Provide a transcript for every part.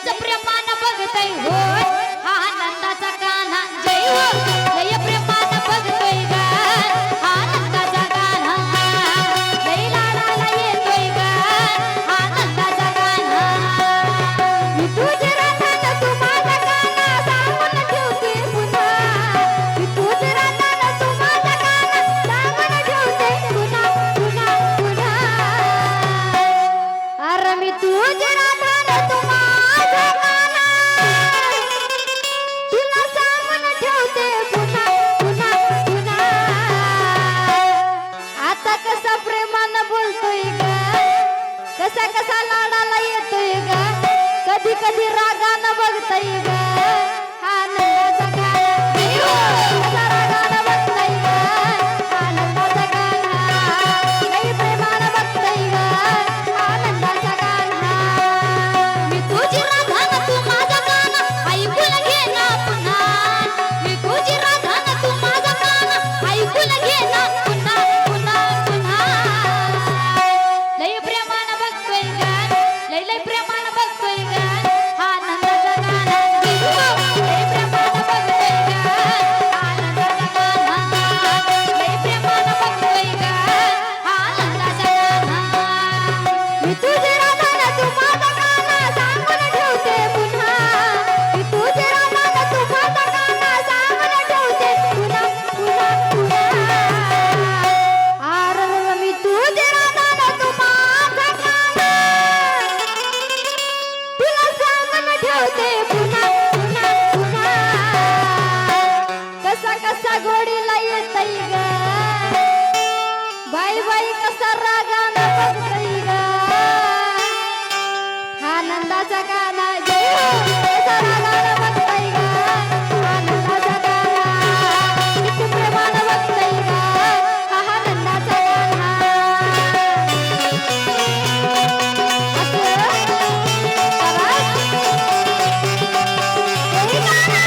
लयच प्रेमान बघतय हो हा आनंदाचा कान्हा जय हो लय प्रेमान बघतोय ग हा आनंदाचा कान्हा लय लाडाला येतोय ग हा आनंदाचा कान्हा मी तुझे राहताना तू माझा कान्हा सांगून ठेवते पुन्हा मी तुझे राहताना तू माझा कान्हा सांगून ठेवते पुन्हा पुन्हा पुन्हा अरे मी तुझे राहताना तू माझा कान्हा तुला सांगून ठेवते पुन्हा पुन्हा पुन्हा आता कसा प्रेमानं बोलतोय ग कसा कसा लाडाला येतोय ग कधी कधी रागानं बघतोय ग हा आनंदाचा कान्हा कसा रागानं बघतोय ग हा आनंदाचा कान्हा लई प्रेमानं बघतोय ग हा आनंदाचा कान्हा मी तुझी राधा न तू माझा कान्हा ऐकून घे ना पुन्हा मी तुझी राधा न तू माझा कान्हा ऐकून घे ना पुन्हा पुन्हा पुन्हा लय प्रेमानं बघतोय ग लय लय प्रेमानं बघतोय ग हा आनंदाचा कान्हा लय प्रेमानं बघतोय ग हा आनंदाचा कान्हा लय प्रेमानं बघतोय ग हा आनंदाचा कान्हा मी तुझी राधा न तू माझा कान्हा सांगून ठेवते पुन्हा मी तुझी राधा न तू माझा कान्हा सांगून ठेवते पुन्हा पुन्हा पुन्हा अरे मी तुझी राधा न तू माझा कान्हा तुला सांगून ठेवते पुन्हा पुन्हा पुन्हा कसा कसा गोडीला येतय ग बाई बाई कसा रागानं बघतय ग हा आनंदाचा कान्हा जय हो कसा रागानं बघतय ग हा आनंदाचा कान्हा किती प्रेमानं बघतय ग हा आनंदाचा कान्हा असं शाबास जय कान्हा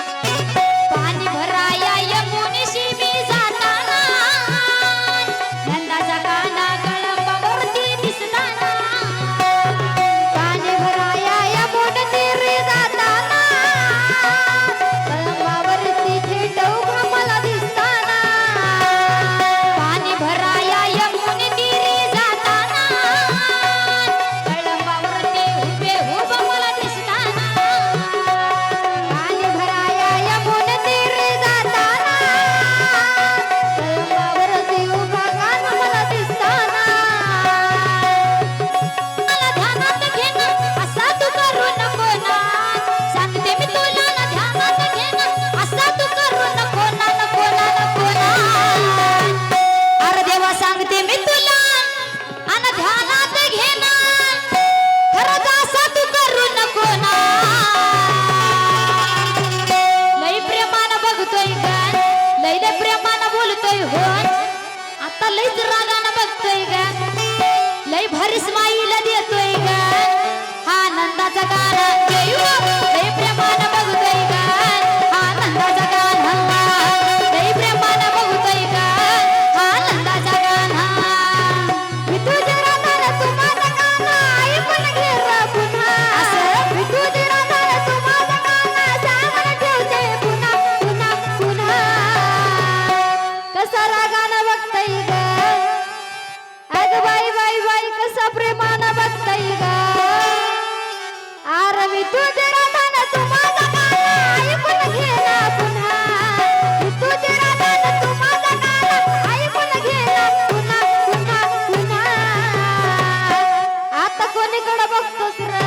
पाणी भराया यमुनेशी मी जाताना नंदाचा कान्हा कळंबावरती दिसताना पाणी भराया यमुनेशी रे जाताना कळंबावरती थेटवून मला दिसताना पाणी भराया यमुनेशी रे जाताना कळंबावरती उभे उभं मला दिसताना पाणी भराया यमुनेशी रे जाताना कळंबावरती उभा कान्हा मला दिसताना मला ध्यानात घेणं असा तू करू नको ना सांगते मी तुला ना ध्यानात घेणं असा तू करू नको ना नको ना नको ना अरे देवा सांगते मी तुला अन ध्यानात घेणं खरंच असा तू करू नको ना लय प्रेमानं बघतोय ग लय लय प्रेमानं बोलतोय हो आता लयच रागानं बघतोय ग लय भारी स्माईल देतोय ग हा आनंदाचा कान्हा जय हो लय प्रेमानं बघतोय ग हा आनंदाचा कान्हा लय प्रेमानं बघतोय ग हा आनंदाचा कान्हा मी तुझी राधा न तू माझा कान्हा ऐकून घे र पुन्हा असं मी तुझी राधा न तू माझा कान्हा सांगून ठेवते पुन्हा पुन्हा पुन्हा कसा रागानं बघतय ग अग बाई बाई बाई कसा प्रेमानं बघतय ग अरे मी तुझी राधा न तू माझा कान्हा ऐकून घे ना पुन्हा मी तुझी राधा न तू माझा कान्हा ऐकून घे ना पुन्हा पुन्हा पुन्हा आता कोणीकडे बघतोस र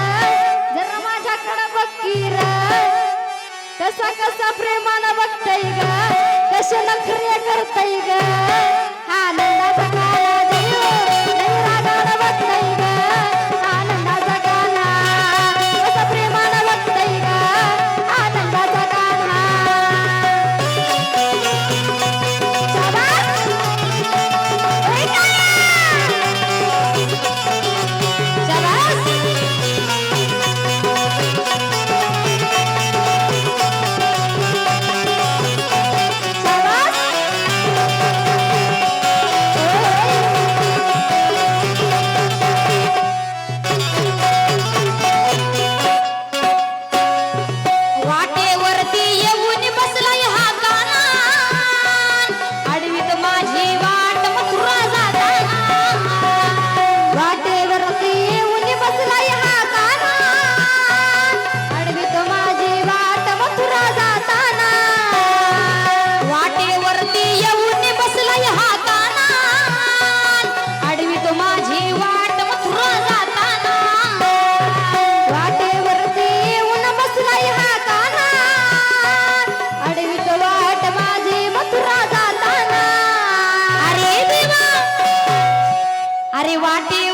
जरा माझ्याकडे बघ की र कसा कसा प्रेमानं बघतय ग कसे नखरे करतय ग हा आनंदाचा कान्हा जय हो लय रागानं बघतय ग हा आनंदाचा कान्हा कसा प्रेमानं बघतय ग हा आनंदाचा कान्हा शाबास जय कान्हा वाटी